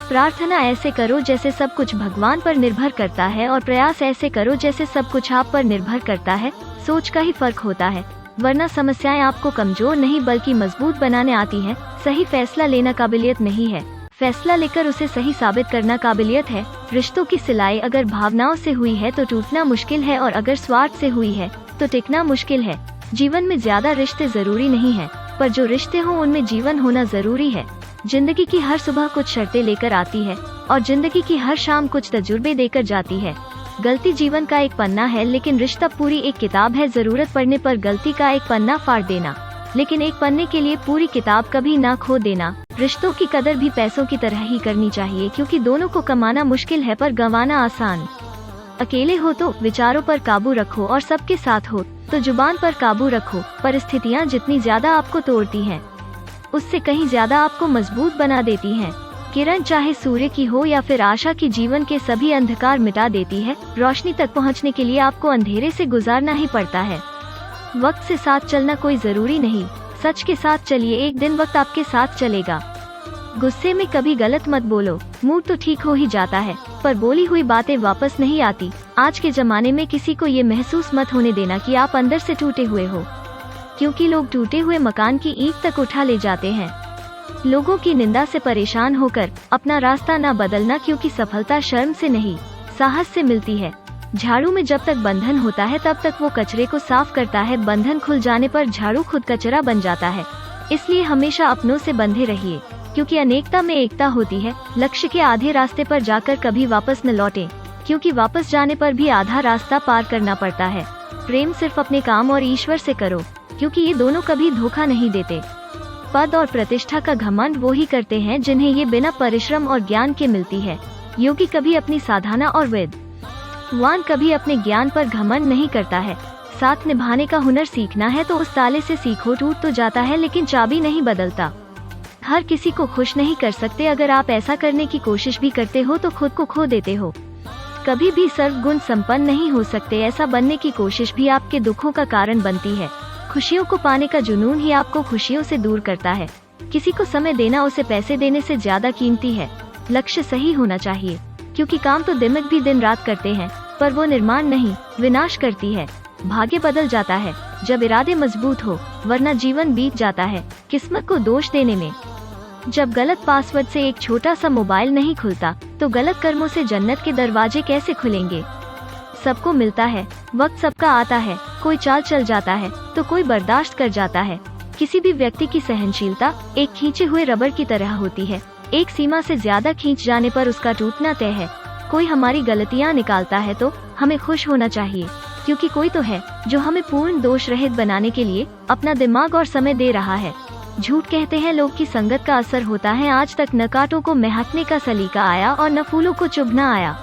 प्रार्थना ऐसे करो जैसे सब कुछ भगवान पर निर्भर करता है, और प्रयास ऐसे करो जैसे सब कुछ आप पर निर्भर करता है। सोच का ही फर्क होता है, वरना समस्याएं आपको कमजोर नहीं बल्कि मजबूत बनाने आती हैं। सही फैसला लेना काबिलियत नहीं है, फैसला लेकर उसे सही साबित करना काबिलियत है। रिश्तों की सिलाई अगर भावनाओं से हुई है तो टूटना मुश्किल है, और अगर स्वार्थ से हुई है तो टिकना मुश्किल है। जीवन में ज्यादा रिश्ते जरूरी नहीं है, पर जो रिश्ते हों उनमें जीवन होना जरूरी है। जिंदगी की हर सुबह कुछ शर्तें लेकर आती है, और जिंदगी की हर शाम कुछ तजुर्बे देकर जाती है। गलती जीवन का एक पन्ना है, लेकिन रिश्ता पूरी एक किताब है। जरूरत पड़ने पर गलती का एक पन्ना फाड़ देना, लेकिन एक पन्ने के लिए पूरी किताब कभी ना खो देना। रिश्तों की कदर भी पैसों की तरह ही करनी चाहिए, क्योंकि दोनों को कमाना मुश्किल है पर गंवाना आसान। अकेले हो तो विचारों पर काबू रखो, और सबके साथ हो तो जुबान पर काबू रखो। परिस्थितियाँ जितनी ज्यादा आपको तोड़ती हैं, उससे कहीं ज्यादा आपको मजबूत बना देती हैं। किरण चाहे सूर्य की हो या फिर आशा की, जीवन के सभी अंधकार मिटा देती है। रोशनी तक पहुंचने के लिए आपको अंधेरे से गुजारना ही पड़ता है। वक्त से साथ चलना कोई जरूरी नहीं, सच के साथ चलिए, एक दिन वक्त आपके साथ चलेगा। गुस्से में कभी गलत मत बोलो, मूड तो ठीक हो ही जाता है, पर बोली हुई बातें वापस नहीं आती। आज के जमाने में किसी को ये महसूस मत होने देना कि आप अंदर से टूटे हुए हो, क्योंकि लोग टूटे हुए मकान की ईंट तक उठा ले जाते हैं। लोगों की निंदा से परेशान होकर अपना रास्ता ना बदलना, क्योंकि सफलता शर्म से नहीं साहस से मिलती है। झाड़ू में जब तक बंधन होता है तब तक वो कचरे को साफ करता है, बंधन खुल जाने पर झाड़ू खुद कचरा बन जाता है। इसलिए हमेशा अपनों से बंधे रहिए, क्योंकि अनेकता में एकता होती है। लक्ष्य के आधे रास्ते पर जाकर कभी वापस न लौटें, क्योंकि वापस जाने पर भी आधा रास्ता पार करना पड़ता है। प्रेम सिर्फ अपने काम और ईश्वर से करो, क्योंकि ये दोनों कभी धोखा नहीं देते। पद और प्रतिष्ठा का घमंड वो ही करते हैं जिन्हें ये बिना परिश्रम और ज्ञान के मिलती है। योगी कभी अपनी साधना और विद्वान कभी अपने ज्ञान पर घमंड नहीं करता है। साथ निभाने का हुनर सीखना है तो उस ताले से सीखो, टूट तो जाता है लेकिन चाबी नहीं बदलता। हर किसी को खुश नहीं कर सकते, अगर आप ऐसा करने की कोशिश भी करते हो तो खुद को खो देते हो। कभी भी सर्वगुण संपन्न नहीं हो सकते, ऐसा बनने की कोशिश भी आपके दुखों का कारण बनती है। खुशियों को पाने का जुनून ही आपको खुशियों से दूर करता है। किसी को समय देना उसे पैसे देने से ज्यादा कीमती है। लक्ष्य सही होना चाहिए, क्योंकि काम तो दिमाग भी दिन रात करते हैं, पर वो निर्माण नहीं विनाश करती है। भाग्य बदल जाता है जब इरादे मजबूत हो, वरना जीवन बीत जाता है किस्मत को दोष देने में। जब गलत पासवर्ड से एक छोटा सा मोबाइल नहीं खुलता, तो गलत कर्मों से जन्नत के दरवाजे कैसे खुलेंगे। सबको मिलता है, वक्त सबका आता है, कोई चाल चल जाता है तो कोई बर्दाश्त कर जाता है। किसी भी व्यक्ति की सहनशीलता एक खींचे हुए रबर की तरह होती है, एक सीमा से ज्यादा खींच जाने पर उसका टूटना तय है। कोई हमारी गलतियां निकालता है तो हमें खुश होना चाहिए, क्योंकि कोई तो है जो हमें पूर्ण दोष रहित बनाने के लिए अपना दिमाग और समय दे रहा है। झूठ कहते हैं लोग की संगत का असर होता है। आज तक न कांटों को महकने का सलीका आया और न फूलों को चुभना आया।